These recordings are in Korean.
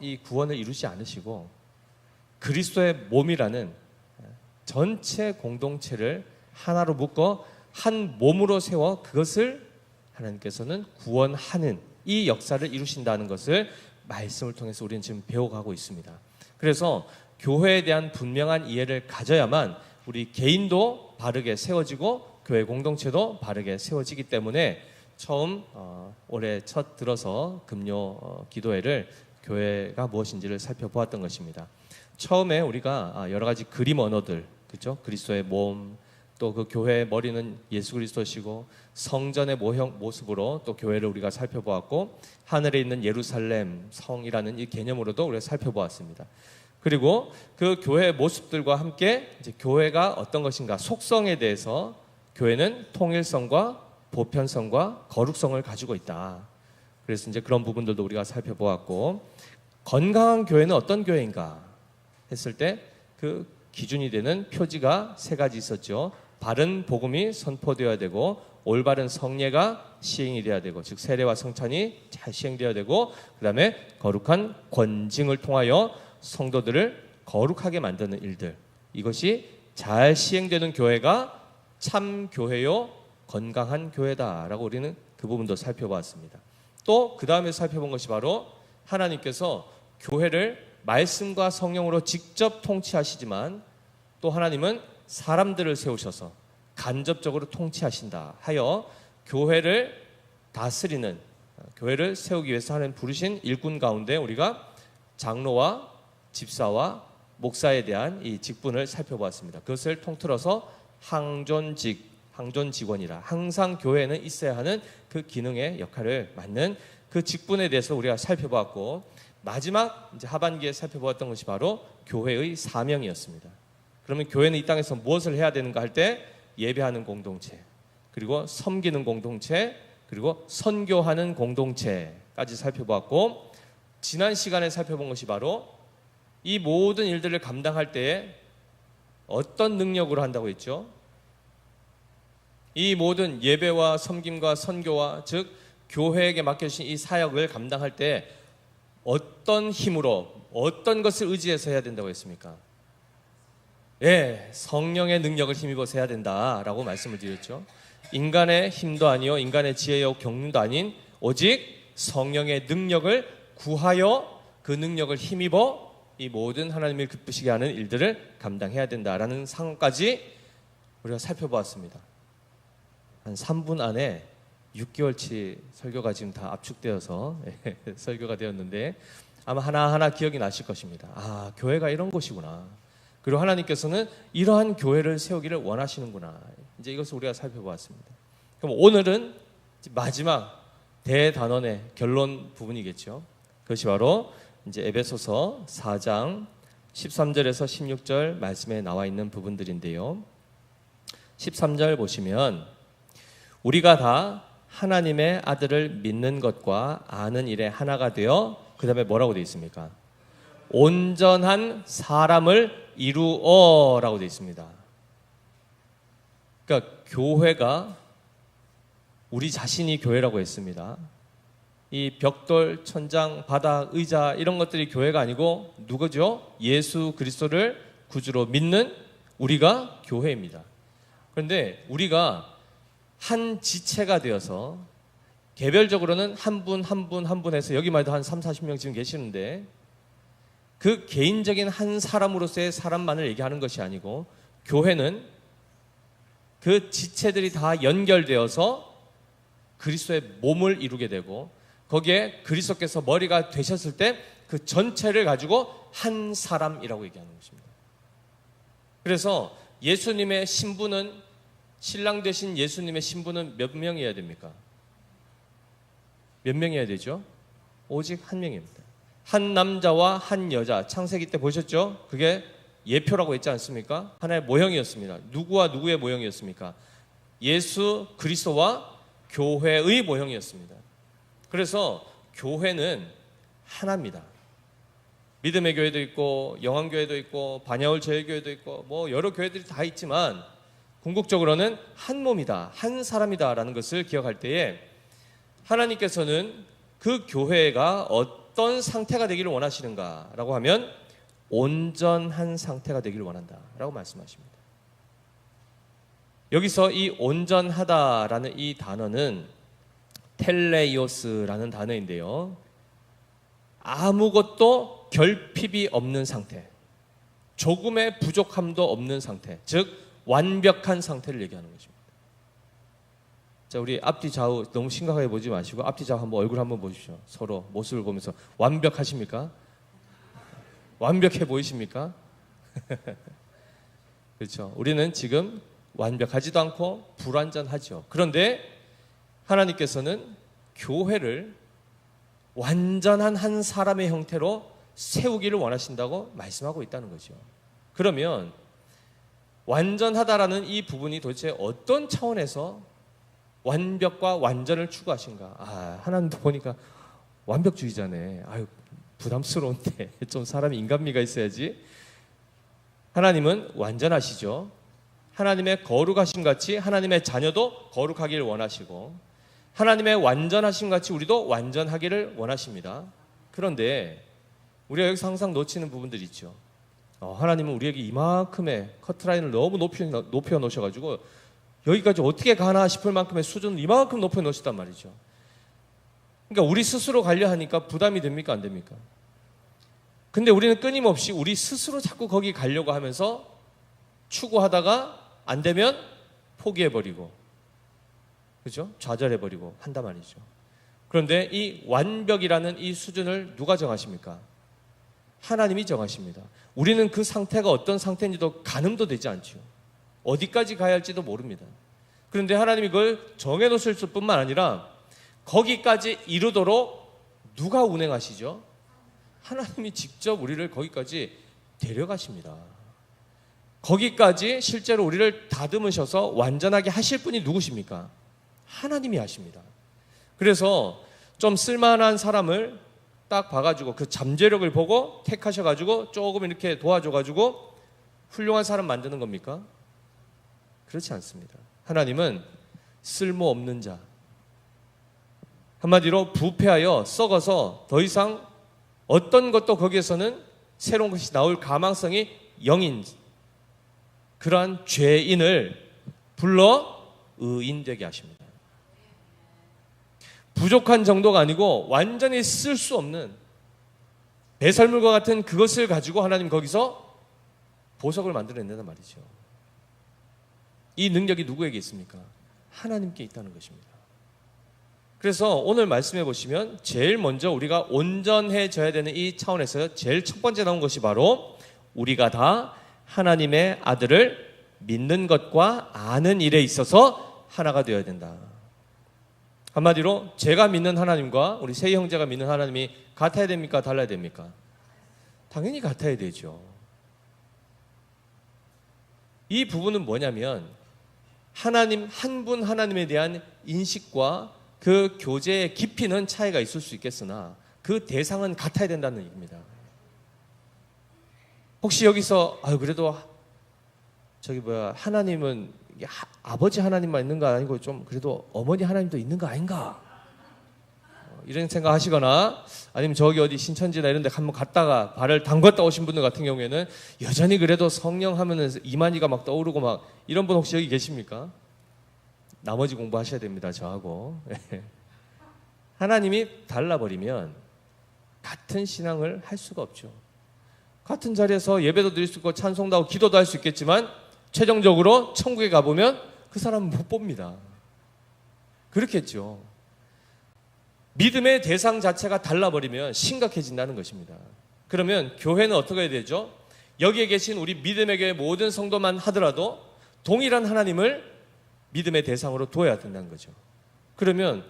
이 구원을 이루지 않으시고 그리스도의 몸이라는 전체 공동체를 하나로 묶어 한 몸으로 세워 그것을 하나님께서는 구원하는 이 역사를 이루신다는 것을 말씀을 통해서 우리는 지금 배워가고 있습니다. 그래서 교회에 대한 분명한 이해를 가져야만 우리 개인도 바르게 세워지고 교회 공동체도 바르게 세워지기 때문에 처음 올해 첫 들어서 금요 기도회를 교회가 무엇인지를 살펴보았던 것입니다. 처음에 우리가 여러 가지 그림 언어들, 그렇죠? 그리스도의 몸, 또 그 교회의 머리는 예수 그리스도시고 성전의 모습으로 또 교회를 우리가 살펴보았고 하늘에 있는 예루살렘 성이라는 이 개념으로도 우리가 살펴보았습니다. 그리고 그 교회의 모습들과 함께 이제 교회가 어떤 것인가 속성에 대해서 교회는 통일성과 보편성과 거룩성을 가지고 있다. 그래서 이제 그런 부분들도 우리가 살펴보았고 건강한 교회는 어떤 교회인가 했을 때 그 기준이 되는 표지가 세 가지 있었죠. 바른 복음이 선포되어야 되고 올바른 성례가 시행이 되어야 되고 즉 세례와 성찬이 잘 시행되어야 되고 그 다음에 거룩한 권징을 통하여 성도들을 거룩하게 만드는 일들, 이것이 잘 시행되는 교회가 참 교회요 건강한 교회다라고 우리는 그 부분도 살펴봤습니다. 또 그 다음에 살펴본 것이 바로 하나님께서 교회를 말씀과 성령으로 직접 통치하시지만 또 하나님은 사람들을 세우셔서 간접적으로 통치하신다 하여 교회를 다스리는, 교회를 세우기 위해서 하나님 부르신 일꾼 가운데 우리가 장로와 집사와 목사에 대한 이 직분을 살펴보았습니다. 그것을 통틀어서 항존직, 항존직원이라 항상 교회에는 있어야 하는 그 기능의 역할을 맡는 그 직분에 대해서 우리가 살펴보았고 마지막 이제 하반기에 살펴보았던 것이 바로 교회의 사명이었습니다. 그러면 교회는 이 땅에서 무엇을 해야 되는가 할 때 예배하는 공동체, 그리고 섬기는 공동체, 그리고 선교하는 공동체까지 살펴보았고 지난 시간에 살펴본 것이 바로 이 모든 일들을 감당할 때에 어떤 능력으로 한다고 했죠? 이 모든 예배와 섬김과 선교와 즉 교회에게 맡겨주신 이 사역을 감당할 때 어떤 힘으로 어떤 것을 의지해서 해야 된다고 했습니까? 예, 성령의 능력을 힘입어서 해야 된다라고 말씀을 드렸죠. 인간의 힘도 아니요 인간의 지혜요 경륜도 아닌 오직 성령의 능력을 구하여 그 능력을 힘입어 이 모든 하나님을 기쁘시게 하는 일들을 감당해야 된다라는 상황까지 우리가 살펴보았습니다. 한 3분 안에 6개월치 설교가 지금 다 압축되어서 설교가 되었는데 아마 하나하나 기억이 나실 것입니다. 아, 교회가 이런 곳이구나. 그리고 하나님께서는 이러한 교회를 세우기를 원하시는구나. 이제 이것을 우리가 살펴보았습니다. 그럼 오늘은 마지막 대단원의 결론 부분이겠죠. 그것이 바로 이제 에베소서 4장 13절에서 16절 말씀에 나와 있는 부분들인데요. 13절 보시면 우리가 다 하나님의 아들을 믿는 것과 아는 일에 하나가 되어 그 다음에 뭐라고 되어 있습니까? 온전한 사람을 이루어라고 되어 있습니다. 그러니까 교회가 우리 자신이 교회라고 했습니다. 이 벽돌, 천장, 바닥, 의자 이런 것들이 교회가 아니고 누구죠? 예수 그리스도를 구주로 믿는 우리가 교회입니다. 그런데 우리가 한 지체가 되어서 개별적으로는 한 분 해서 여기만 해도 한 30-40명 지금 계시는데 그 개인적인 한 사람으로서의 사람만을 얘기하는 것이 아니고 교회는 그 지체들이 다 연결되어서 그리스도의 몸을 이루게 되고 거기에 그리스도께서 머리가 되셨을 때 그 전체를 가지고 한 사람이라고 얘기하는 것입니다. 그래서 예수님의 신부는 신랑 되신 예수님의 신부는 몇 명이어야 됩니까? 몇 명이어야 되죠? 오직 한 명입니다. 한 남자와 한 여자, 창세기 때 보셨죠? 그게 예표라고 했지 않습니까? 하나의 모형이었습니다. 누구와 누구의 모형이었습니까? 예수 그리스도와 교회의 모형이었습니다. 그래서 교회는 하나입니다. 믿음의 교회도 있고 영안교회도 있고 반야울 제일교회도 있고 뭐 여러 교회들이 다 있지만 궁극적으로는 한 몸이다, 한 사람이다 라는 것을 기억할 때에 하나님께서는 그 교회가 어떤 상태가 되기를 원하시는가라고 하면 온전한 상태가 되기를 원한다라고 말씀하십니다. 여기서 이 온전하다라는 이 단어는 텔레이오스라는 단어인데요. 아무것도 결핍이 없는 상태, 조금의 부족함도 없는 상태, 즉 완벽한 상태를 얘기하는 것입니다. 자, 우리 앞뒤 좌우 너무 심각하게 보지 마시고 앞뒤 좌우 한번 얼굴 한번 보십시오. 서로 모습을 보면서 완벽하십니까? 완벽해 보이십니까? 그렇죠. 우리는 지금 완벽하지도 않고 불완전하죠. 그런데 하나님께서는 교회를 완전한 한 사람의 형태로 세우기를 원하신다고 말씀하고 있다는 거죠. 그러면 완전하다라는 이 부분이 도대체 어떤 차원에서 완벽과 완전을 추구하신가? 하나님도 보니까 완벽주의자네. 아유, 부담스러운데 좀 사람이 인간미가 있어야지. 하나님은 완전하시죠. 하나님의 거룩하신 같이 하나님의 자녀도 거룩하기를 원하시고 하나님의 완전하신 같이 우리도 완전하기를 원하십니다. 그런데 우리가 여기서 항상 놓치는 부분들이 있죠. 하나님은 우리에게 이만큼의 커트라인을 너무 높여 놓으셔가지고 여기까지 어떻게 가나 싶을 만큼의 수준을 이만큼 높여 놓으셨단 말이죠. 그러니까 우리 스스로 가려 하니까 부담이 됩니까? 안 됩니까? 근데 우리는 끊임없이 우리 스스로 자꾸 거기 가려고 하면서 추구하다가 안 되면 포기해버리고, 그죠? 좌절해버리고 한단 말이죠. 그런데 이 완벽이라는 이 수준을 누가 정하십니까? 하나님이 정하십니다. 우리는 그 상태가 어떤 상태인지도 가늠도 되지 않죠. 어디까지 가야 할지도 모릅니다. 그런데 하나님이 그걸 정해놓으실 뿐만 아니라 거기까지 이루도록 누가 운행하시죠? 하나님이 직접 우리를 거기까지 데려가십니다. 거기까지 실제로 우리를 다듬으셔서 완전하게 하실 분이 누구십니까? 하나님이 하십니다. 그래서 좀 쓸만한 사람을 딱 봐가지고 그 잠재력을 보고 택하셔가지고 조금 이렇게 도와줘가지고 훌륭한 사람 만드는 겁니까? 그렇지 않습니다. 하나님은 쓸모없는 자, 한마디로 부패하여 썩어서 더 이상 어떤 것도 거기에서는 새로운 것이 나올 가망성이 0인 그러한 죄인을 불러 의인되게 하십니다. 부족한 정도가 아니고 완전히 쓸 수 없는 배설물과 같은 그것을 가지고 하나님 거기서 보석을 만들어낸다는 말이죠. 이 능력이 누구에게 있습니까? 하나님께 있다는 것입니다. 그래서 오늘 말씀해 보시면 제일 먼저 우리가 온전해져야 되는 이 차원에서 제일 첫 번째 나온 것이 바로 우리가 다 하나님의 아들을 믿는 것과 아는 일에 있어서 하나가 되어야 된다. 한마디로 제가 믿는 하나님과 우리 세 형제가 믿는 하나님이 같아야 됩니까? 달라야 됩니까? 당연히 같아야 되죠. 이 부분은 뭐냐면 하나님 한 분 하나님에 대한 인식과 그 교제의 깊이는 차이가 있을 수 있겠으나 그 대상은 같아야 된다는 얘기입니다. 혹시 여기서 그래도 하나님은 아버지 하나님만 있는 거 아니고 좀 그래도 어머니 하나님도 있는 거 아닌가? 이런 생각 하시거나 아니면 저기 어디 신천지나 이런 데 한번 갔다가 발을 담갔다 오신 분들 같은 경우에는 여전히 그래도 성령 하면은 이만희가 막 떠오르고 막 이런 분 혹시 여기 계십니까? 나머지 공부하셔야 됩니다. 저하고. 하나님이 달라버리면 같은 신앙을 할 수가 없죠. 같은 자리에서 예배도 드릴 수 있고 찬송도 하고 기도도 할 수 있겠지만 최종적으로 천국에 가보면 그 사람은 못 봅니다. 그렇겠죠. 믿음의 대상 자체가 달라버리면 심각해진다는 것입니다. 그러면 교회는 어떻게 해야 되죠? 여기에 계신 우리 믿음의 교회 모든 성도만 하더라도 동일한 하나님을 믿음의 대상으로 두어야 된다는 거죠. 그러면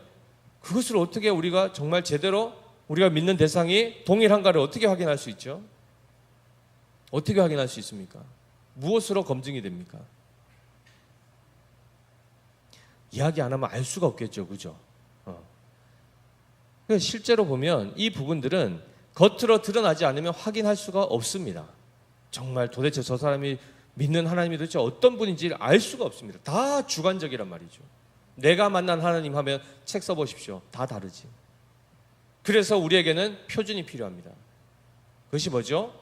그것을 어떻게 우리가 정말 제대로 우리가 믿는 대상이 동일한가를 어떻게 확인할 수 있죠? 어떻게 확인할 수 있습니까? 무엇으로 검증이 됩니까? 이야기 안 하면 알 수가 없겠죠. 그죠? 실제로 보면 이 부분들은 겉으로 드러나지 않으면 확인할 수가 없습니다. 정말 도대체 저 사람이 믿는 하나님이 도대체 어떤 분인지 알 수가 없습니다. 다 주관적이란 말이죠. 내가 만난 하나님 하면 책 써보십시오. 다 다르지. 그래서 우리에게는 표준이 필요합니다. 그것이 뭐죠?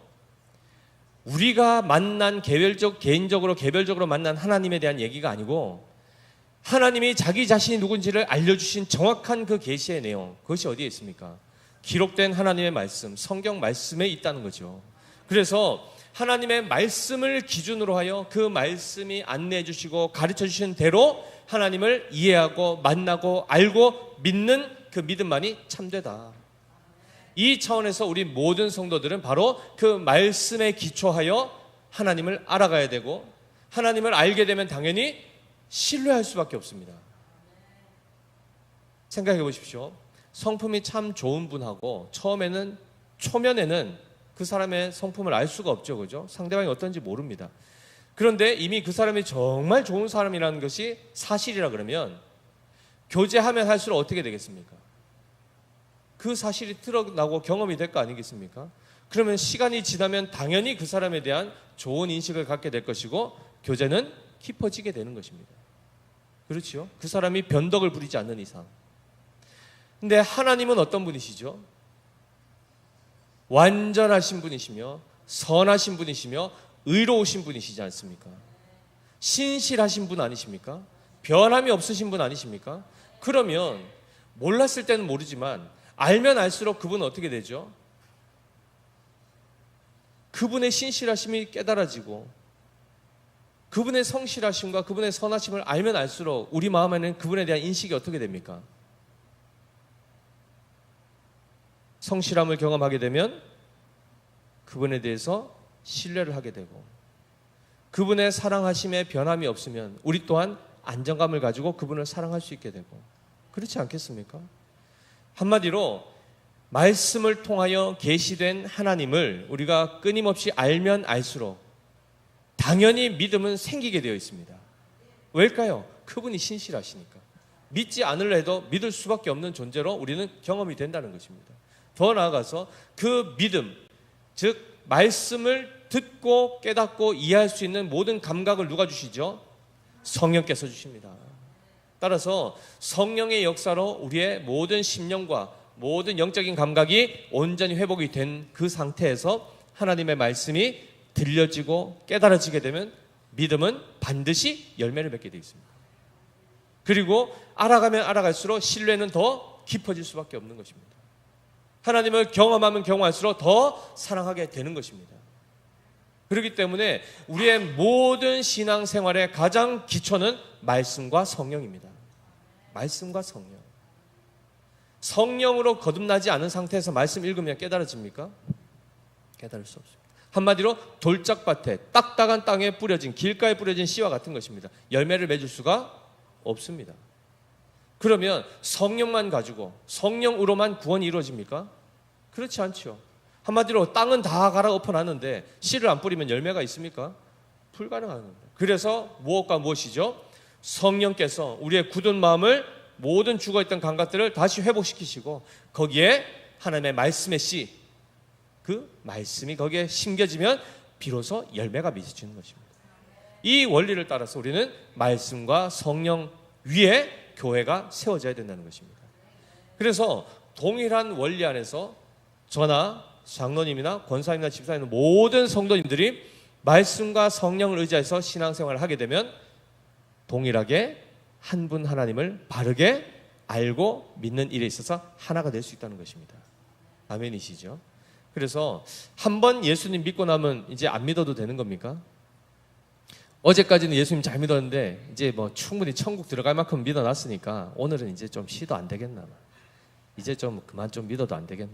우리가 만난 개인적으로 개별적으로 만난 하나님에 대한 얘기가 아니고 하나님이 자기 자신이 누군지를 알려주신 정확한 그 계시의 내용, 그것이 어디에 있습니까? 기록된 하나님의 말씀, 성경 말씀에 있다는 거죠. 그래서 하나님의 말씀을 기준으로 하여 그 말씀이 안내해 주시고 가르쳐 주신 대로 하나님을 이해하고 만나고 알고 믿는 그 믿음만이 참되다. 이 차원에서 우리 모든 성도들은 바로 그 말씀에 기초하여 하나님을 알아가야 되고, 하나님을 알게 되면 당연히 신뢰할 수밖에 없습니다. 생각해 보십시오. 성품이 참 좋은 분하고 초면에는 그 사람의 성품을 알 수가 없죠. 그죠? 상대방이 어떤지 모릅니다. 그런데 이미 그 사람이 정말 좋은 사람이라는 것이 사실이라 그러면 교제하면 할수록 어떻게 되겠습니까? 그 사실이 드러나고 경험이 될 거 아니겠습니까? 그러면 시간이 지나면 당연히 그 사람에 대한 좋은 인식을 갖게 될 것이고 교제는 깊어지게 되는 것입니다. 그렇죠? 그 사람이 변덕을 부리지 않는 이상. 근데 하나님은 어떤 분이시죠? 완전하신 분이시며 선하신 분이시며 의로우신 분이시지 않습니까? 신실하신 분 아니십니까? 변함이 없으신 분 아니십니까? 그러면 몰랐을 때는 모르지만 알면 알수록 그분은 어떻게 되죠? 그분의 신실하심이 깨달아지고 그분의 성실하심과 그분의 선하심을 알면 알수록 우리 마음에는 그분에 대한 인식이 어떻게 됩니까? 성실함을 경험하게 되면 그분에 대해서 신뢰를 하게 되고, 그분의 사랑하심에 변함이 없으면 우리 또한 안정감을 가지고 그분을 사랑할 수 있게 되고, 그렇지 않겠습니까? 한마디로 말씀을 통하여 계시된 하나님을 우리가 끊임없이 알면 알수록 당연히 믿음은 생기게 되어 있습니다. 왜일까요? 그분이 신실하시니까. 믿지 않으려 해도 믿을 수밖에 없는 존재로 우리는 경험이 된다는 것입니다. 더 나아가서 그 믿음, 즉 말씀을 듣고 깨닫고 이해할 수 있는 모든 감각을 누가 주시죠? 성령께서 주십니다. 따라서 성령의 역사로 우리의 모든 심령과 모든 영적인 감각이 온전히 회복이 된 그 상태에서 하나님의 말씀이 들려지고 깨달아지게 되면 믿음은 반드시 열매를 맺게 되어 있습니다. 그리고 알아가면 알아갈수록 신뢰는 더 깊어질 수밖에 없는 것입니다. 하나님을 경험하면 경험할수록 더 사랑하게 되는 것입니다. 그렇기 때문에 우리의 모든 신앙생활의 가장 기초는 말씀과 성령입니다. 말씀과 성령. 성령으로 거듭나지 않은 상태에서 말씀 읽으면 깨달아집니까? 깨달을 수 없습니다. 한마디로 돌짝밭에 딱딱한 땅에 뿌려진, 길가에 뿌려진 씨와 같은 것입니다. 열매를 맺을 수가 없습니다. 그러면 성령만 가지고 성령으로만 구원이 이루어집니까? 그렇지 않죠. 한마디로 땅은 다 갈아엎어놨는데 씨를 안 뿌리면 열매가 있습니까? 불가능한 겁니다. 그래서 무엇과 무엇이죠? 성령께서 우리의 굳은 마음을, 모든 죽어있던 감각들을 다시 회복시키시고 거기에 하나님의 말씀의 씨, 그 말씀이 거기에 심겨지면 비로소 열매가 맺어지는 것입니다. 이 원리를 따라서 우리는 말씀과 성령 위에 교회가 세워져야 된다는 것입니다. 그래서 동일한 원리 안에서 저나 장로님이나 권사님이나 집사님 모든 성도님들이 말씀과 성령을 의지해서 신앙생활을 하게 되면 동일하게 한 분 하나님을 바르게 알고 믿는 일에 있어서 하나가 될 수 있다는 것입니다. 아멘이시죠? 그래서 한번 예수님 믿고 나면 이제 안 믿어도 되는 겁니까? 어제까지는 예수님 잘 믿었는데 이제 뭐 충분히 천국 들어갈 만큼 믿어놨으니까 오늘은 이제 좀 쉬도 안 되겠나, 이제 좀 그만 좀 믿어도 안 되겠나,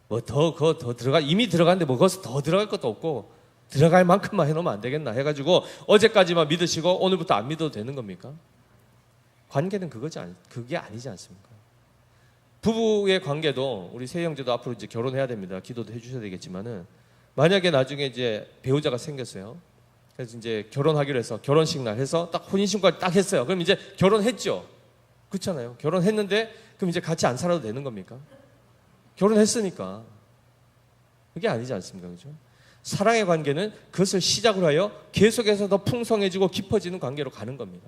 뭐 더 들어가, 이미 들어갔는데 뭐 거기서 더 들어갈 것도 없고 들어갈 만큼만 해놓으면 안 되겠나 해가지고 어제까지만 믿으시고 오늘부터 안 믿어도 되는 겁니까? 관계는 그게 아니지 않습니까? 부부의 관계도 우리 세 형제도 앞으로 이제 결혼해야 됩니다. 기도도 해주셔야 되겠지만은 만약에 나중에 이제 배우자가 생겼어요. 그래서 이제 결혼하기로 해서 결혼식 날 해서 딱 혼인신고까지 딱 했어요. 그럼 이제 결혼했죠. 그렇잖아요. 결혼했는데 그럼 이제 같이 안 살아도 되는 겁니까? 결혼했으니까. 그게 아니지 않습니까? 그죠? 사랑의 관계는 그것을 시작으로 하여 계속해서 더 풍성해지고 깊어지는 관계로 가는 겁니다.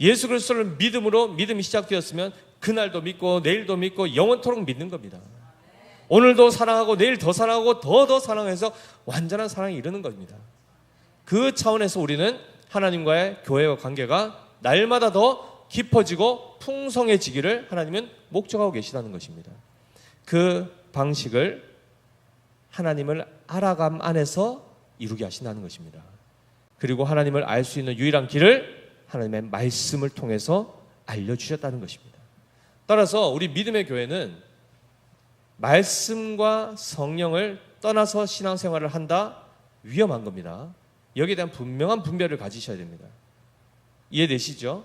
예수 그리스도를 믿음으로 믿음이 시작되었으면 그날도 믿고 내일도 믿고 영원토록 믿는 겁니다. 오늘도 사랑하고 내일 더 사랑하고 더 사랑해서 완전한 사랑에 이르는 겁니다. 그 차원에서 우리는 하나님과의 교회와 관계가 날마다 더 깊어지고 풍성해지기를 하나님은 목적하고 계시다는 것입니다. 그 방식을 하나님을 알아감 안에서 이루게 하신다는 것입니다. 그리고 하나님을 알 수 있는 유일한 길을 하나님의 말씀을 통해서 알려주셨다는 것입니다. 따라서 우리 믿음의 교회는 말씀과 성령을 떠나서 신앙생활을 한다? 위험한 겁니다. 여기에 대한 분명한 분별을 가지셔야 됩니다. 이해되시죠?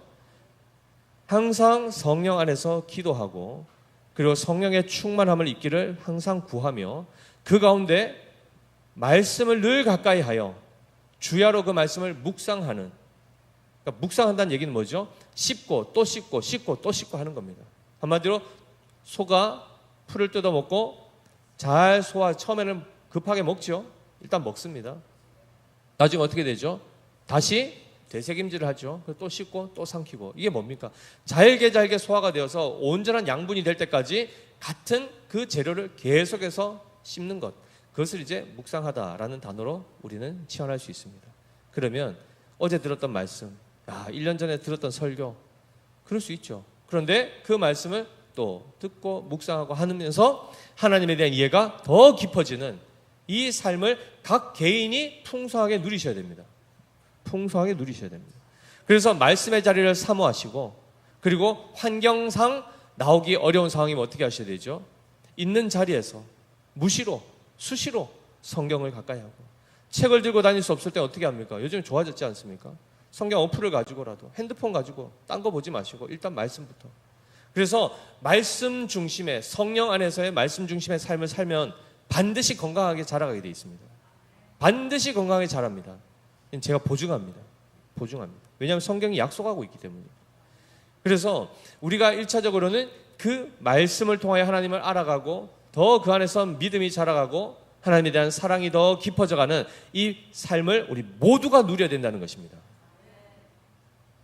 항상 성령 안에서 기도하고 그리고 성령의 충만함을 입기를 항상 구하며 그 가운데 말씀을 늘 가까이 하여 주야로 그 말씀을 묵상하는, 그러니까 묵상한다는 얘기는 뭐죠? 씹고 또 씹고 씹고 또 씹고 하는 겁니다. 한마디로 소가 풀을 뜯어먹고 잘 처음에는 급하게 먹죠. 일단 먹습니다. 나중에 어떻게 되죠? 다시 되새김질을 하죠. 또 씹고 또 삼키고. 이게 뭡니까? 잘게 소화가 되어서 온전한 양분이 될 때까지 같은 그 재료를 계속해서 씹는 것, 그것을 이제 묵상하다라는 단어로 우리는 치환할 수 있습니다. 그러면 어제 들었던 말씀, 1년 전에 들었던 설교, 그럴 수 있죠. 그런데 그 말씀을 또 듣고 묵상하고 하면서 하나님에 대한 이해가 더 깊어지는 이 삶을 각 개인이 풍성하게 누리셔야 됩니다. 풍성하게 누리셔야 됩니다. 그래서 말씀의 자리를 사모하시고, 그리고 환경상 나오기 어려운 상황이면 어떻게 하셔야 되죠? 있는 자리에서 무시로 수시로 성경을 가까이 하고, 책을 들고 다닐 수 없을 때 어떻게 합니까? 요즘 좋아졌지 않습니까? 성경 어플을 가지고라도, 핸드폰 가지고 딴 거 보지 마시고 일단 말씀부터. 그래서 말씀 중심의, 성령 안에서의 말씀 중심의 삶을 살면 반드시 건강하게 자라가게 되어 있습니다. 반드시 건강하게 자랍니다. 제가 보증합니다. 왜냐하면 성경이 약속하고 있기 때문이에요. 그래서 우리가 1차적으로는 그 말씀을 통하여 하나님을 알아가고 더 그 안에서 믿음이 자라가고 하나님에 대한 사랑이 더 깊어져가는 이 삶을 우리 모두가 누려야 된다는 것입니다.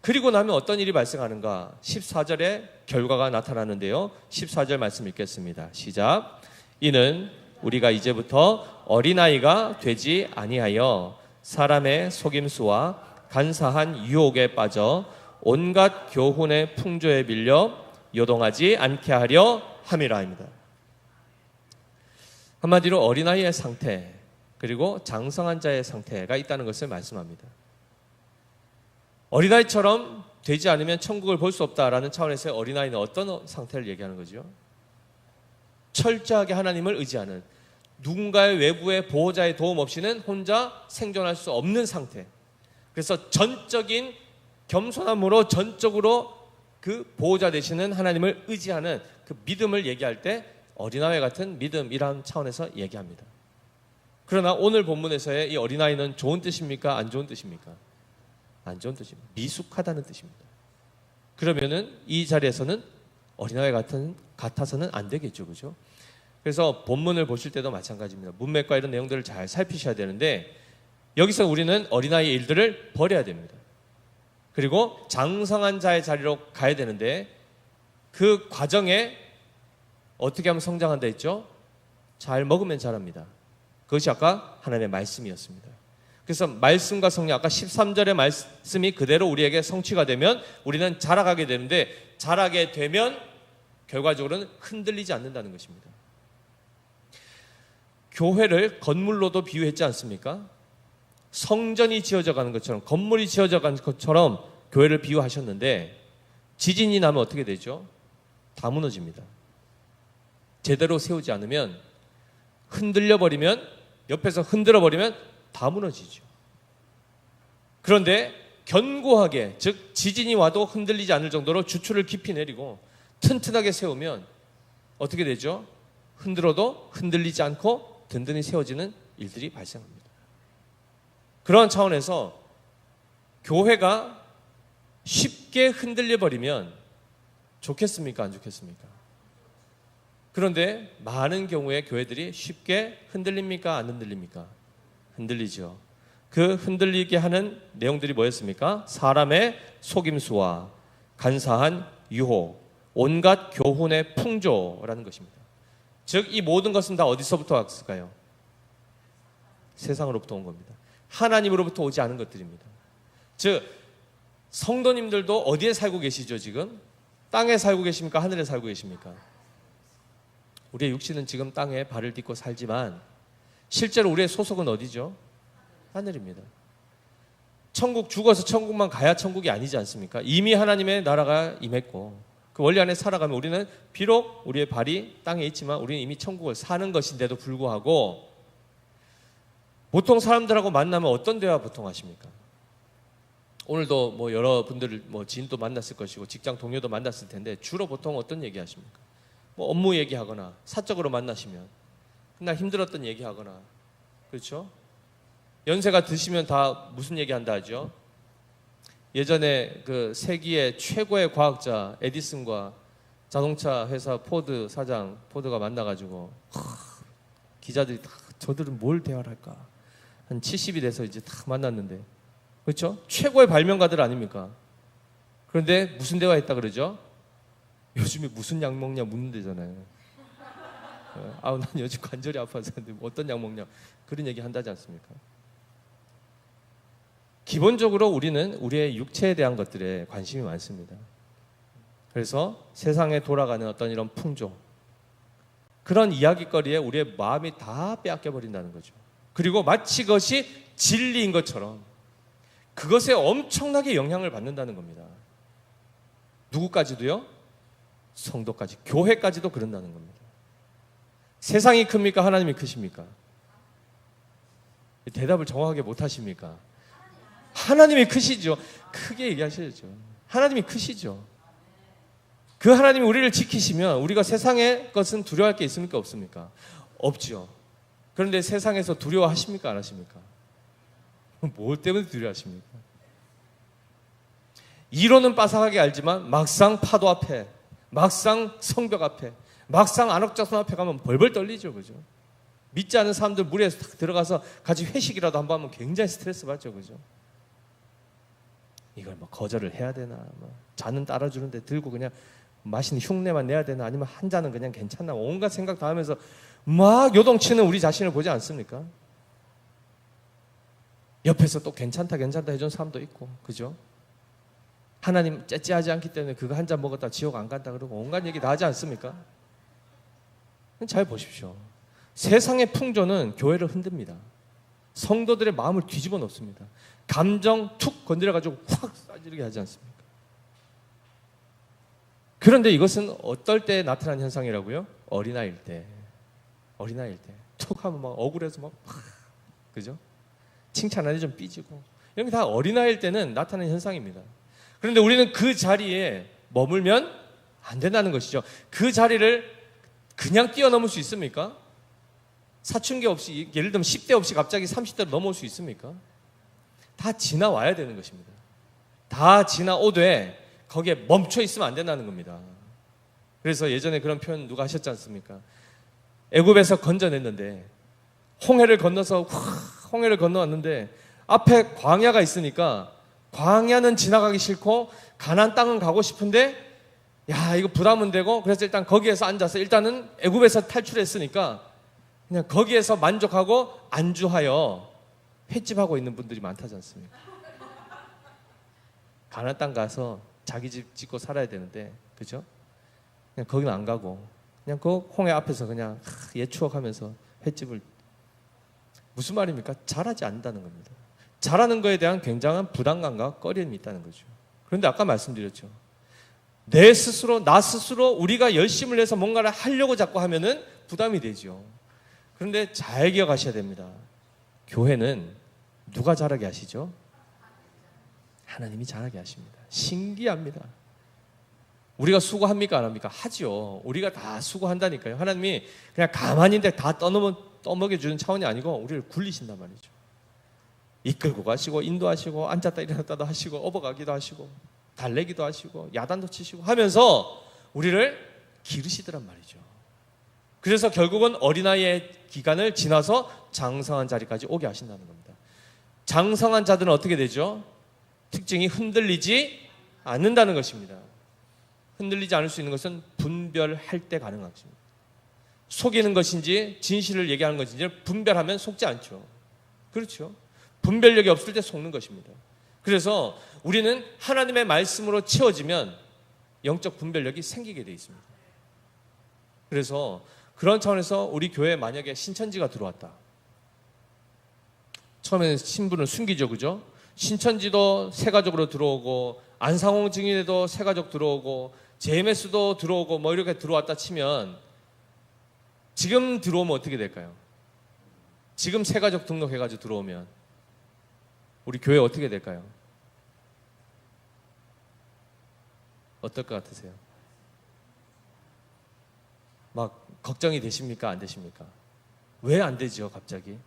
그리고 나면 어떤 일이 발생하는가? 14절에 결과가 나타나는데요. 14절 말씀 읽겠습니다. 시작. 이는 우리가 이제부터 어린아이가 되지 아니하여 사람의 속임수와 간사한 유혹에 빠져 온갖 교훈의 풍조에 밀려 요동하지 않게 하려 함이라입니다. 한마디로 어린아이의 상태, 그리고 장성한 자의 상태가 있다는 것을 말씀합니다. 어린아이처럼 되지 않으면 천국을 볼 수 없다라는 차원에서의 어린아이는 어떤 상태를 얘기하는 거죠? 철저하게 하나님을 의지하는, 누군가의 외부의 보호자의 도움 없이는 혼자 생존할 수 없는 상태. 그래서 전적인 겸손함으로 전적으로 그 보호자 되시는 하나님을 의지하는 그 믿음을 얘기할 때 어린아이 같은 믿음이라는 차원에서 얘기합니다. 그러나 오늘 본문에서의 이 어린아이는 좋은 뜻입니까? 안 좋은 뜻입니까? 안 좋은 뜻입니다. 미숙하다는 뜻입니다. 그러면은 이 자리에서는 어린아이 같아서는 안 되겠죠, 그죠? 그래서 본문을 보실 때도 마찬가지입니다. 문맥과 이런 내용들을 잘 살피셔야 되는데, 여기서 우리는 어린아이의 일들을 버려야 됩니다. 그리고 장성한 자의 자리로 가야 되는데, 그 과정에 어떻게 하면 성장한다 했죠? 잘 먹으면 자랍니다. 그것이 아까 하나님의 말씀이었습니다. 그래서 말씀과 성령, 아까 13절의 말씀이 그대로 우리에게 성취가 되면 우리는 자라가게 되는데, 자라게 되면 결과적으로는 흔들리지 않는다는 것입니다. 교회를 건물로도 비유했지 않습니까? 성전이 지어져 가는 것처럼, 건물이 지어져 가는 것처럼 교회를 비유하셨는데, 지진이 나면 어떻게 되죠? 다 무너집니다. 제대로 세우지 않으면, 흔들려 버리면, 옆에서 흔들어 버리면 다 무너지죠. 그런데 견고하게, 즉 지진이 와도 흔들리지 않을 정도로 주추를 깊이 내리고 튼튼하게 세우면 어떻게 되죠? 흔들어도 흔들리지 않고 든든히 세워지는 일들이 발생합니다. 그런 차원에서 교회가 쉽게 흔들려 버리면 좋겠습니까? 안 좋겠습니까? 그런데 많은 경우에 교회들이 쉽게 흔들립니까? 안 흔들립니까? 흔들리죠. 그 흔들리게 하는 내용들이 뭐였습니까? 사람의 속임수와 간사한 유혹, 온갖 교훈의 풍조라는 것입니다. 즉 이 모든 것은 다 어디서부터 왔을까요? 세상으로부터 온 겁니다. 하나님으로부터 오지 않은 것들입니다. 즉 성도님들도 어디에 살고 계시죠? 지금 땅에 살고 계십니까? 하늘에 살고 계십니까? 우리의 육신은 지금 땅에 발을 딛고 살지만 실제로 우리의 소속은 어디죠? 하늘입니다. 천국, 죽어서 천국만 가야 천국이 아니지 않습니까? 이미 하나님의 나라가 임했고 그 원리 안에 살아가면 우리는 비록 우리의 발이 땅에 있지만 우리는 이미 천국을 사는 것인데도 불구하고 보통 사람들하고 만나면 어떤 대화 보통 하십니까? 오늘도 뭐 여러분들 뭐 지인도 만났을 것이고 직장 동료도 만났을 텐데 주로 보통 어떤 얘기 하십니까? 뭐 업무 얘기하거나 사적으로 만나시면 그날 힘들었던 얘기하거나 그렇죠? 연세가 드시면 다 무슨 얘기한다 하죠? 예전에 그 세기의 최고의 과학자 에디슨과 자동차 회사 포드 사장 포드가 만나가지고 기자들이 다 저들은 뭘 대화를 할까? 한 70이 돼서 이제 다 만났는데 그렇죠? 최고의 발명가들 아닙니까? 그런데 무슨 대화했다 그러죠? 요즘에 무슨 약 먹냐 묻는 데잖아요. 아우 난 요즘 관절이 아파서 어떤 약 먹냐 그런 얘기 한다지 않습니까? 기본적으로 우리는 우리의 육체에 대한 것들에 관심이 많습니다. 그래서 세상에 돌아가는 어떤 이런 풍조 그런 이야기거리에 우리의 마음이 다 빼앗겨 버린다는 거죠. 그리고 마치 그것이 진리인 것처럼 그것에 엄청나게 영향을 받는다는 겁니다. 누구까지도요? 성도까지, 교회까지도 그런다는 겁니다. 세상이 큽니까? 하나님이 크십니까? 대답을 정확하게 못 하십니까? 하나님이 크시죠. 크게 얘기하셔야죠. 하나님이 크시죠. 그 하나님이 우리를 지키시면 우리가 세상의 것은 두려워할 게 있습니까? 없습니까? 없죠. 그런데 세상에서 두려워하십니까? 안 하십니까? 뭘 때문에 두려워하십니까? 이론은 빠삭하게 알지만 막상 파도 앞에, 막상 성벽 앞에, 막상 안옥자손 앞에 가면 벌벌 떨리죠. 그죠? 믿지 않은 사람들 무리에서 탁 들어가서 같이 회식이라도 한번 하면 굉장히 스트레스 받죠. 그죠? 이걸 뭐 거절을 해야 되나, 뭐 잔은 따라주는데 들고 그냥 마시는 흉내만 내야 되나, 아니면 한 잔은 그냥 괜찮나, 온갖 생각 다 하면서 막 요동치는 우리 자신을 보지 않습니까? 옆에서 또 괜찮다 해준 사람도 있고, 그죠? 하나님 째째하지 않기 때문에 그거 한 잔 먹었다 지옥 안 간다 그러고 온갖 얘기 다 하지 않습니까? 잘 보십시오. 세상의 풍조는 교회를 흔듭니다. 성도들의 마음을 뒤집어 놓습니다. 감정 툭 건드려가지고 확 싸지르게 하지 않습니까? 그런데 이것은 어떨 때 나타나는 현상이라고요? 어린아이일 때. 어린아이일 때. 툭 하면 막 억울해서 막 그죠? 칭찬하니 좀 삐지고. 이런 게 다 어린아이일 때는 나타나는 현상입니다. 그런데 우리는 그 자리에 머물면 안 된다는 것이죠. 그 자리를 그냥 뛰어넘을 수 있습니까? 사춘기 없이, 예를 들면 10대 없이 갑자기 30대로 넘어올 수 있습니까? 다 지나와야 되는 것입니다. 다 지나오되 거기에 멈춰 있으면 안 된다는 겁니다. 그래서 예전에 그런 표현 누가 하셨지 않습니까? 애굽에서 건져냈는데 홍해를 건너왔는데 앞에 광야가 있으니까 광야는 지나가기 싫고 가나안 땅은 가고 싶은데 야 이거 부담은 되고, 그래서 일단 거기에서 앉아서 일단은 애굽에서 탈출했으니까 그냥 거기에서 만족하고 안주하여 횟집하고 있는 분들이 많다지 않습니까? 가나안 땅 가서 자기 집 짓고 살아야 되는데, 그죠? 그냥 거기는 안 가고 그냥 그 홍해 앞에서 그냥 옛 추억하면서 횟집을. 무슨 말입니까? 잘하지 않는다는 겁니다. 잘하는 거에 대한 굉장한 부담감과 꺼림이 있다는 거죠. 그런데 아까 말씀드렸죠. 나 스스로 우리가 열심을 내서 뭔가를 하려고 자꾸 하면은 부담이 되죠. 그런데 잘 기억하셔야 됩니다. 교회는 누가 잘하게 하시죠? 하나님이 잘하게 하십니다. 신기합니다. 우리가 수고합니까? 안 합니까? 하죠. 우리가 다 수고한다니까요. 하나님이 그냥 가만히 있는데 다 떠먹여주는 차원이 아니고 우리를 굴리신단 말이죠. 이끌고 가시고 인도하시고 앉았다 일어났다도 하시고 업어가기도 하시고 달래기도 하시고 야단도 치시고 하면서 우리를 기르시더란 말이죠. 그래서 결국은 어린아이의 기간을 지나서 장성한 자리까지 오게 하신다는 겁니다. 장성한 자들은 어떻게 되죠? 특징이 흔들리지 않는다는 것입니다. 흔들리지 않을 수 있는 것은 분별할 때 가능한 것입니다. 속이는 것인지 진실을 얘기하는 것인지 분별하면 속지 않죠. 그렇죠. 분별력이 없을 때 속는 것입니다. 그래서 우리는 하나님의 말씀으로 채워지면 영적 분별력이 생기게 되어 있습니다. 그래서 그런 차원에서 우리 교회에 만약에 신천지가 들어왔다. 처음에는 신분을 숨기죠. 그죠? 신천지도 새 가족으로 들어오고 안상홍 증인에도 새 가족 들어오고 JMS도 들어오고 뭐 이렇게 들어왔다 치면 지금 들어오면 어떻게 될까요? 지금 새 가족 등록해가지고 들어오면 우리 교회 어떻게 될까요? 어떨 것 같으세요? 막 걱정이 되십니까? 안 되십니까? 왜 안 되죠, 갑자기?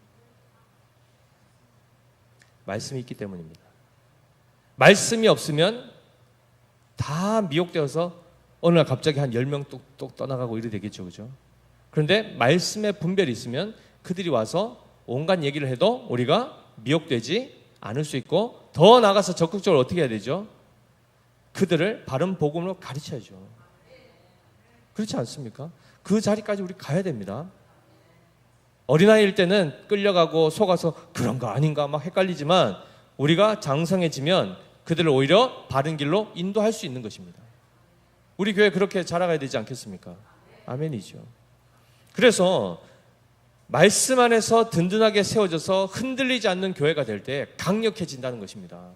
말씀이 있기 때문입니다. 말씀이 없으면 다 미혹되어서 어느 날 갑자기 한 10명 뚝뚝 떠나가고 이래 되겠죠. 그죠? 그런데 말씀의 분별이 있으면 그들이 와서 온갖 얘기를 해도 우리가 미혹되지 않을 수 있고 더 나아가서 적극적으로 어떻게 해야 되죠? 그들을 바른 복음으로 가르쳐야죠. 그렇지 않습니까? 그 자리까지 우리 가야 됩니다. 어린아이일 때는 끌려가고 속아서 그런 거 아닌가 막 헷갈리지만 우리가 장성해지면 그들을 오히려 바른 길로 인도할 수 있는 것입니다. 우리 교회 그렇게 자라가야 되지 않겠습니까? 아멘이죠. 그래서 말씀 안에서 든든하게 세워져서 흔들리지 않는 교회가 될 때 강력해진다는 것입니다.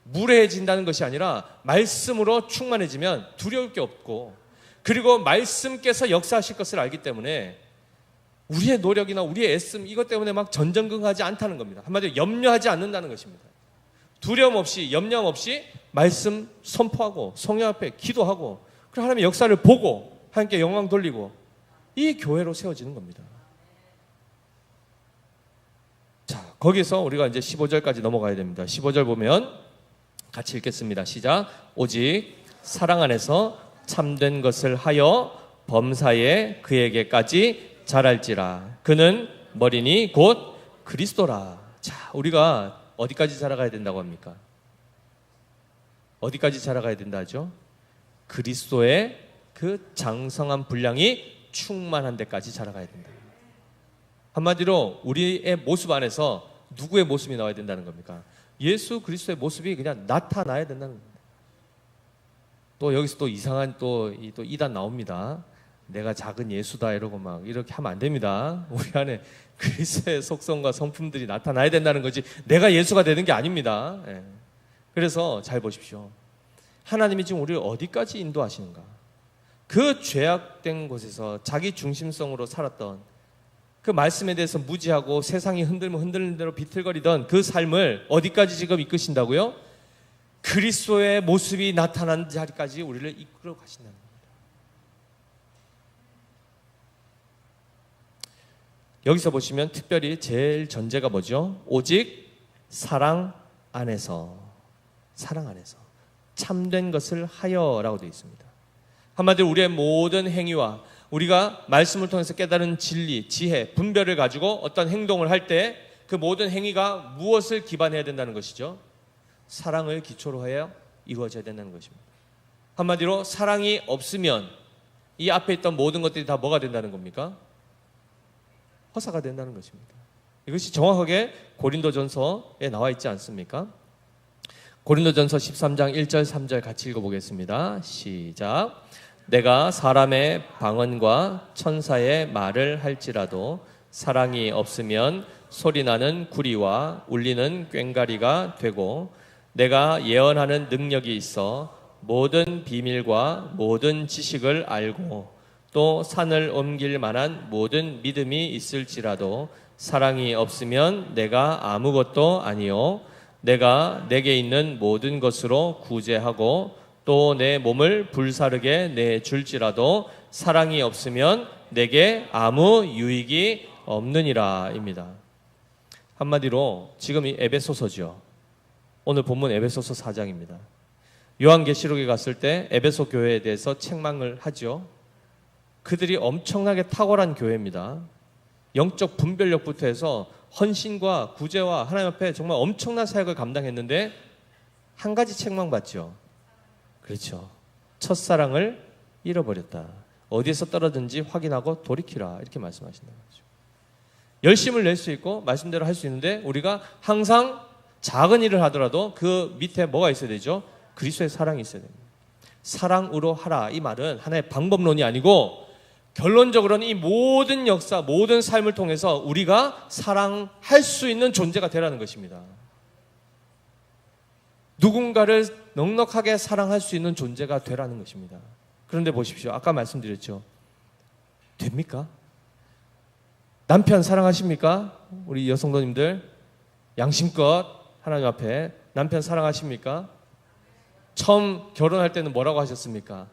무례해진다는 것이 아니라 말씀으로 충만해지면 두려울 게 없고 그리고 말씀께서 역사하실 것을 알기 때문에 우리의 노력이나 우리의 애씀 이것 때문에 막 전전긍긍하지 않다는 겁니다. 한마디로 염려하지 않는다는 것입니다. 두려움 없이 염려 없이 말씀 선포하고 성령 앞에 기도하고 그리고 하나님의 역사를 보고 하나님께 영광 돌리고 이 교회로 세워지는 겁니다. 자, 거기서 우리가 이제 15절까지 넘어가야 됩니다. 15절 보면 같이 읽겠습니다. 시작. 오직 사랑 안에서 참된 것을 하여 범사에 그에게까지 자랄지라. 그는 머리니 곧 그리스도라. 자, 우리가 어디까지 자라가야 된다고 합니까? 어디까지 자라가야 된다 하죠? 그리스도의 그 장성한 분량이 충만한 데까지 자라가야 된다. 한마디로 우리의 모습 안에서 누구의 모습이 나와야 된다는 겁니까? 예수 그리스도의 모습이 그냥 나타나야 된다는 겁니다. 또 여기서 또 이상한 또 이단 나옵니다. 내가 작은 예수다 이러고 막 이렇게 하면 안 됩니다. 우리 안에 그리스도의 속성과 성품들이 나타나야 된다는 거지 내가 예수가 되는 게 아닙니다. 예. 그래서 잘 보십시오. 하나님이 지금 우리를 어디까지 인도하시는가? 그 죄악된 곳에서 자기 중심성으로 살았던 그 말씀에 대해서 무지하고 세상이 흔들면 흔들리는 대로 비틀거리던 그 삶을 어디까지 지금 이끄신다고요? 그리스도의 모습이 나타난 자리까지 우리를 이끌어 가신다는 겁니다. 여기서 보시면 특별히 제일 전제가 뭐죠? 오직 사랑 안에서 참된 것을 하여라고 되어 있습니다. 한마디로 우리의 모든 행위와 우리가 말씀을 통해서 깨달은 진리, 지혜, 분별을 가지고 어떤 행동을 할 때 그 모든 행위가 무엇을 기반해야 된다는 것이죠? 사랑을 기초로 해야 이루어져야 된다는 것입니다. 한마디로 사랑이 없으면 이 앞에 있던 모든 것들이 다 뭐가 된다는 겁니까? 허사가 된다는 것입니다. 이것이 정확하게 고린도전서에 나와 있지 않습니까? 고린도전서 13장 1절 3절 같이 읽어보겠습니다. 시작. 내가 사람의 방언과 천사의 말을 할지라도 사랑이 없으면 소리나는 구리와 울리는 꽹과리가 되고 내가 예언하는 능력이 있어 모든 비밀과 모든 지식을 알고 또 산을 옮길 만한 모든 믿음이 있을지라도 사랑이 없으면 내가 아무것도 아니요 내가 내게 있는 모든 것으로 구제하고 또 내 몸을 불사르게 내줄지라도 사랑이 없으면 내게 아무 유익이 없느니라 입니다. 한마디로 지금 이 에베소서죠. 오늘 본문 에베소서 4장입니다. 요한계시록에 갔을 때 에베소 교회에 대해서 책망을 하죠. 그들이 엄청나게 탁월한 교회입니다. 영적 분별력부터 해서 헌신과 구제와 하나님 앞에 정말 엄청난 사역을 감당했는데 한 가지 책망받죠. 그렇죠. 첫사랑을 잃어버렸다. 어디에서 떨어졌는지 확인하고 돌이키라. 이렇게 말씀하신다는 거죠. 열심을 낼 수 있고 말씀대로 할 수 있는데 우리가 항상 작은 일을 하더라도 그 밑에 뭐가 있어야 되죠? 그리스도의 사랑이 있어야 됩니다. 사랑으로 하라. 이 말은 하나의 방법론이 아니고 결론적으로는 이 모든 역사, 모든 삶을 통해서 우리가 사랑할 수 있는 존재가 되라는 것입니다. 누군가를 넉넉하게 사랑할 수 있는 존재가 되라는 것입니다. 그런데 보십시오. 아까 말씀드렸죠. 됩니까? 남편 사랑하십니까? 우리 여성도님들 양심껏 하나님 앞에 남편 사랑하십니까? 처음 결혼할 때는 뭐라고 하셨습니까?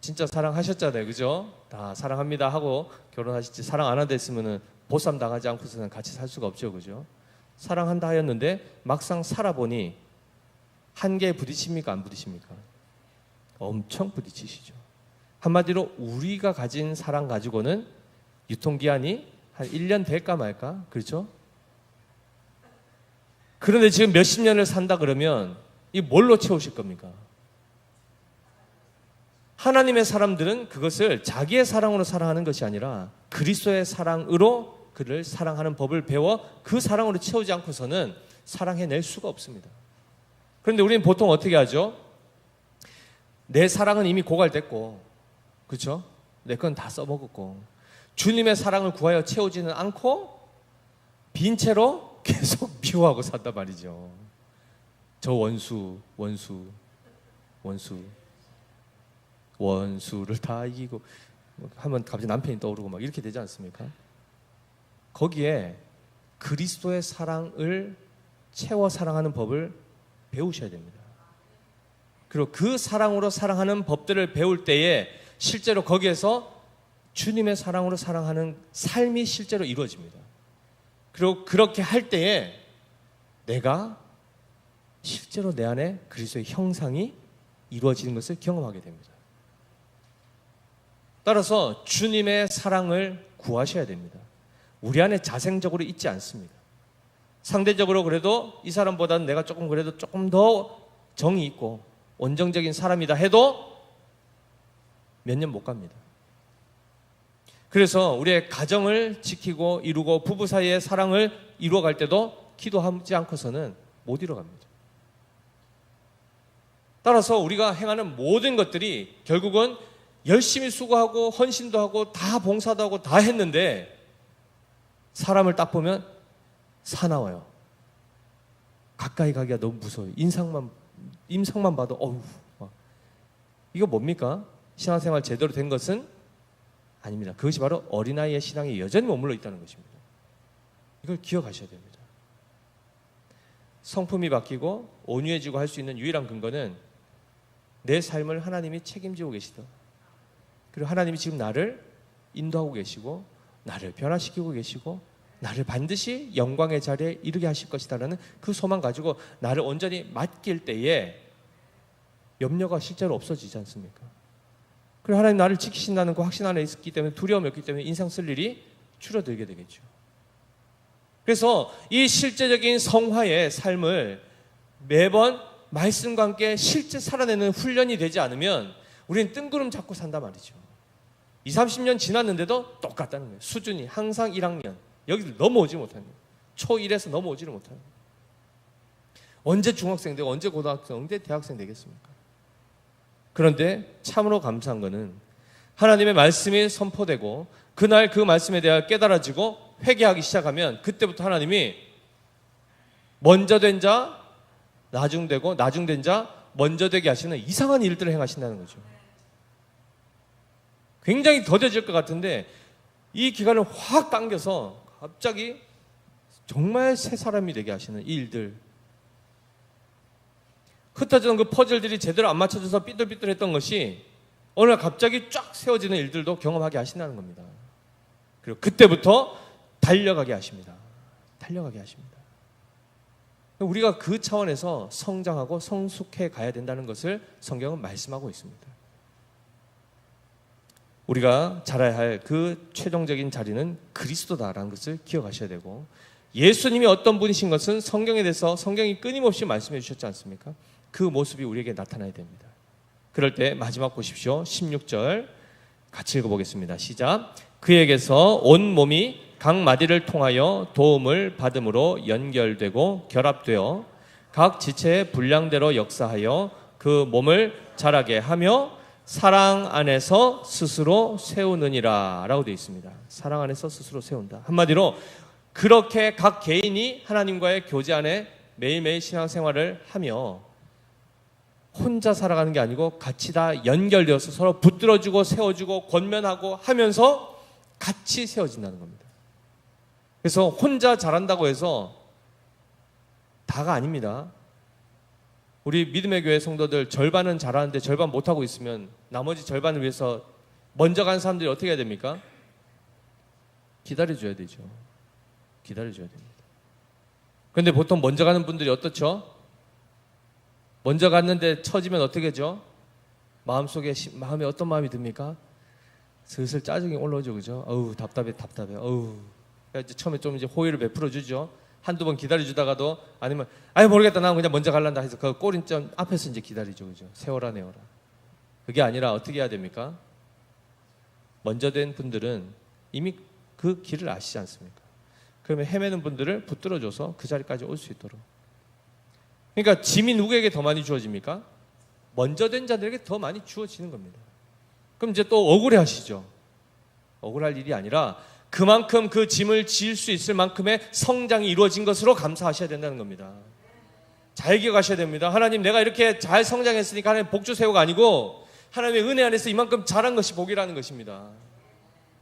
진짜 사랑하셨잖아요. 그죠? 다 사랑합니다 하고 결혼하시지 사랑 안 한다 했으면 보쌈 당하지 않고서는 같이 살 수가 없죠. 그죠? 사랑한다 하였는데 막상 살아보니 한계에 부딪힙니까? 안 부딪힙니까? 엄청 부딪히시죠. 한마디로 우리가 가진 사랑 가지고는 유통기한이 한 1년 될까 말까? 그렇죠? 그런데 지금 몇십 년을 산다 그러면 이 뭘로 채우실 겁니까? 하나님의 사람들은 그것을 자기의 사랑으로 사랑하는 것이 아니라 그리스도의 사랑으로 그를 사랑하는 법을 배워 그 사랑으로 채우지 않고서는 사랑해낼 수가 없습니다. 그런데 우리는 보통 어떻게 하죠? 내 사랑은 이미 고갈됐고, 그렇죠? 내 건 다 써먹었고, 주님의 사랑을 구하여 채우지는 않고 빈 채로 계속 미워하고 산단 말이죠. 저 원수를 다 이기고 하면 갑자기 남편이 떠오르고 막 이렇게 되지 않습니까? 거기에 그리스도의 사랑을 채워 사랑하는 법을 배우셔야 됩니다. 그리고 그 사랑으로 사랑하는 법들을 배울 때에 실제로 거기에서 주님의 사랑으로 사랑하는 삶이 실제로 이루어집니다. 그리고 그렇게 할 때에 내가 실제로 내 안에 그리스도의 형상이 이루어지는 것을 경험하게 됩니다. 따라서 주님의 사랑을 구하셔야 됩니다. 우리 안에 자생적으로 있지 않습니다. 상대적으로 그래도 이 사람보다는 내가 그래도 조금 더 정이 있고 온정적인 사람이다 해도 몇 년 못 갑니다. 그래서 우리의 가정을 지키고 이루고 부부 사이의 사랑을 이루어갈 때도 기도하지 않고서는 못 이루어갑니다. 따라서 우리가 행하는 모든 것들이 결국은 열심히 수고하고 헌신도 하고 다 봉사도 하고 다 했는데 사람을 딱 보면 사나워요. 가까이 가기가 너무 무서워요. 인상만 봐도 어우. 이거 뭡니까? 신앙생활 제대로 된 것은 아닙니다. 그것이 바로 어린아이의 신앙에 여전히 머물러 있다는 것입니다. 이걸 기억하셔야 됩니다. 성품이 바뀌고 온유해지고 할 수 있는 유일한 근거는 내 삶을 하나님이 책임지고 계시다. 그리고 하나님이 지금 나를 인도하고 계시고 나를 변화시키고 계시고 나를 반드시 영광의 자리에 이르게 하실 것이다라는 그 소망 가지고 나를 온전히 맡길 때에 염려가 실제로 없어지지 않습니까? 그리고 하나님 나를 지키신다는 그 확신 안에 있기 때문에 두려움이 없기 때문에 인상 쓸 일이 줄어들게 되겠죠. 그래서 이 실제적인 성화의 삶을 매번 말씀과 함께 실제 살아내는 훈련이 되지 않으면 우리는 뜬구름 잡고 산단 말이죠. 20, 30년 지났는데도 똑같다는 거예요. 수준이 항상 1학년. 여기를 넘어오지 못하는 거예요. 초1에서 넘어오지를 못하는 거예요. 언제 중학생 되고 언제 고등학생, 언제 대학생 되겠습니까? 그런데 참으로 감사한 것은 하나님의 말씀이 선포되고 그날 그 말씀에 대하여 깨달아지고 회개하기 시작하면 그때부터 하나님이 먼저 된 자, 나중되고 나중된 자, 먼저 되게 하시는 이상한 일들을 행하신다는 거죠. 굉장히 더뎌질 것 같은데 이 기간을 확 당겨서 갑자기 정말 새 사람이 되게 하시는 이 일들. 흩어지는 그 퍼즐들이 제대로 안 맞춰져서 삐뚤삐뚤했던 것이 어느 날 갑자기 쫙 세워지는 일들도 경험하게 하신다는 겁니다. 그리고 그때부터 달려가게 하십니다. 달려가게 하십니다. 우리가 그 차원에서 성장하고 성숙해 가야 된다는 것을 성경은 말씀하고 있습니다. 우리가 자라야 할 그 최종적인 자리는 그리스도다라는 것을 기억하셔야 되고 예수님이 어떤 분이신 것은 성경에 대해서 성경이 끊임없이 말씀해 주셨지 않습니까? 그 모습이 우리에게 나타나야 됩니다. 그럴 때 마지막 보십시오. 16절 같이 읽어보겠습니다. 시작. 그에게서 온 몸이 각 마디를 통하여 도움을 받음으로 연결되고 결합되어 각 지체의 분량대로 역사하여 그 몸을 자라게 하며 사랑 안에서 스스로 세우느니라 라고 되어 있습니다. 사랑 안에서 스스로 세운다. 한마디로 그렇게 각 개인이 하나님과의 교제 안에 매일매일 신앙생활을 하며 혼자 살아가는 게 아니고 같이 다 연결되어서 서로 붙들어주고 세워주고 권면하고 하면서 같이 세워진다는 겁니다. 그래서 혼자 잘한다고 해서 다가 아닙니다. 우리 믿음의 교회 성도들 절반은 잘하는데 절반 못하고 있으면 나머지 절반을 위해서 먼저 간 사람들이 어떻게 해야 됩니까? 기다려줘야 되죠. 기다려줘야 됩니다. 그런데 보통 먼저 가는 분들이 어떻죠? 먼저 갔는데 처지면 어떻게 하죠? 마음에 어떤 마음이 듭니까? 슬슬 짜증이 올라오죠, 그죠? 어우, 답답해. 어우. 이제 처음에 좀 이제 호의를 베풀어 주죠. 한두 번 기다려주다가도 아니면 아예 모르겠다, 나 그냥 먼저 갈란다 해서 그 꼬린점 앞에서 이제 기다리죠, 그죠? 세워라 내워라. 그게 아니라 어떻게 해야 됩니까? 먼저 된 분들은 이미 그 길을 아시지 않습니까? 그러면 헤매는 분들을 붙들어줘서 그 자리까지 올 수 있도록. 그러니까 짐이 누구에게 더 많이 주어집니까? 먼저 된 자들에게 더 많이 주어지는 겁니다. 그럼 이제 또 억울해 하시죠. 억울할 일이 아니라 그만큼 그 짐을 지을 수 있을 만큼의 성장이 이루어진 것으로 감사하셔야 된다는 겁니다. 잘 기억하셔야 됩니다. 하나님, 내가 이렇게 잘 성장했으니까 하나님 복 주세요가 아니고 하나님의 은혜 안에서 이만큼 자란 것이 복이라는 것입니다.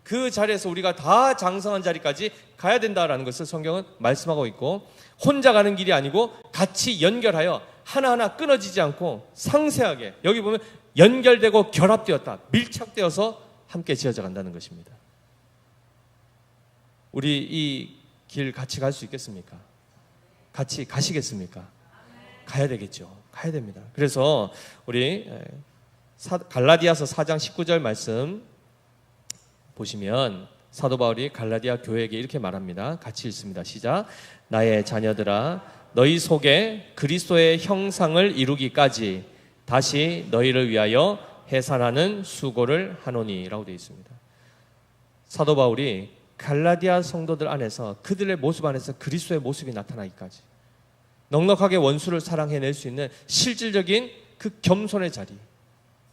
그 자리에서 우리가 다 장성한 자리까지 가야 된다라는 것을 성경은 말씀하고 있고, 혼자 가는 길이 아니고 같이 연결하여 하나하나 끊어지지 않고 상세하게, 여기 보면 연결되고 결합되었다, 밀착되어서 함께 지어져 간다는 것입니다. 우리 이 길 같이 갈 수 있겠습니까? 같이 가시겠습니까? 가야 되겠죠. 가야 됩니다. 그래서 우리 갈라디아서 4장 19절 말씀 보시면 사도 바울이 갈라디아 교회에게 이렇게 말합니다. 같이 읽습니다. 시작. 나의 자녀들아, 너희 속에 그리스도의 형상을 이루기까지 다시 너희를 위하여 해산하는 수고를 하노니 라고 되어 있습니다. 사도 바울이 갈라디아 성도들 안에서, 그들의 모습 안에서 그리스도의 모습이 나타나기까지 넉넉하게 원수를 사랑해낼 수 있는 실질적인 그 겸손의 자리,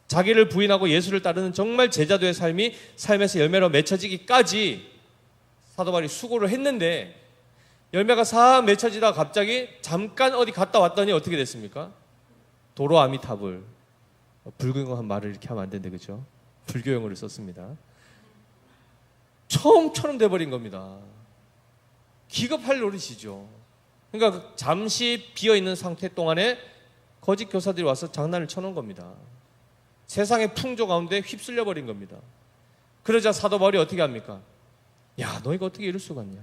자기를 부인하고 예수를 따르는 정말 제자도의 삶에서 열매로 맺혀지기까지 사도 바울이 수고를 했는데, 열매가 싹 맺혀지다가 갑자기 잠깐 어디 갔다 왔더니 어떻게 됐습니까? 도로 아미타불, 불교용한 말을 이렇게 하면 안 되는데, 그죠? 불교용어를 썼습니다. 처음처럼 돼버린 겁니다. 기겁할 노릇이죠. 그러니까 잠시 비어있는 상태 동안에 거짓 교사들이 와서 장난을 쳐놓은 겁니다. 세상의 풍조 가운데 휩쓸려 버린 겁니다. 그러자 사도 바울이 어떻게 합니까? 야, 너희가 어떻게 이럴 수가 있냐?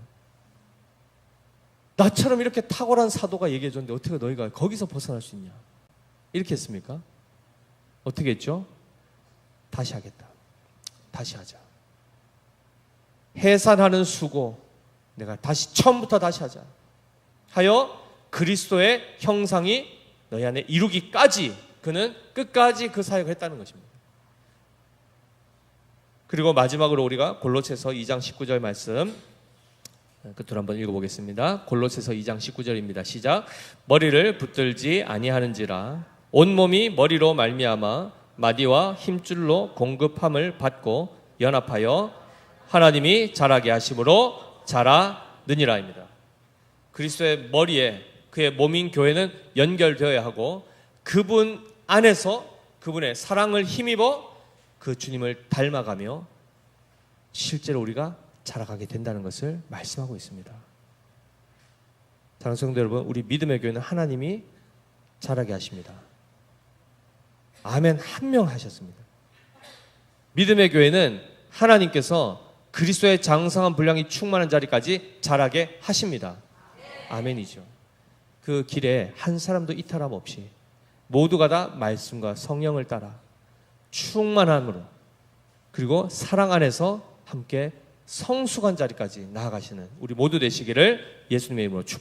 나처럼 이렇게 탁월한 사도가 얘기해 줬는데 어떻게 너희가 거기서 벗어날 수 있냐? 이렇게 했습니까? 어떻게 했죠? 다시 하겠다. 다시 하자. 해산하는 수고, 내가 다시 처음부터 다시 하자 하여 그리스도의 형상이 너희 안에 이루기까지 그는 끝까지 그 사역을 했다는 것입니다. 그리고 마지막으로 우리가 골로새서 2장 19절 말씀 끝으로 한번 읽어보겠습니다. 골로새서 2장 19절입니다. 시작. 머리를 붙들지 아니하는지라 온몸이 머리로 말미암아 마디와 힘줄로 공급함을 받고 연합하여 하나님이 자라게 하심으로 자라느니라입니다. 그리스도의 머리에 그의 몸인 교회는 연결되어야 하고, 그분 안에서 그분의 사랑을 힘입어 그 주님을 닮아가며 실제로 우리가 자라가게 된다는 것을 말씀하고 있습니다. 사랑하는 성도 여러분, 우리 믿음의 교회는 하나님이 자라게 하십니다. 아멘. 한 명 하셨습니다. 믿음의 교회는 하나님께서 그리스도의 장성한 분량이 충만한 자리까지 자라게 하십니다. 아멘이죠. 그 길에 한 사람도 이탈함 없이 모두가 다 말씀과 성령을 따라 충만함으로, 그리고 사랑 안에서 함께 성숙한 자리까지 나아가시는 우리 모두 되시기를 예수님의 이름으로 축복합니다.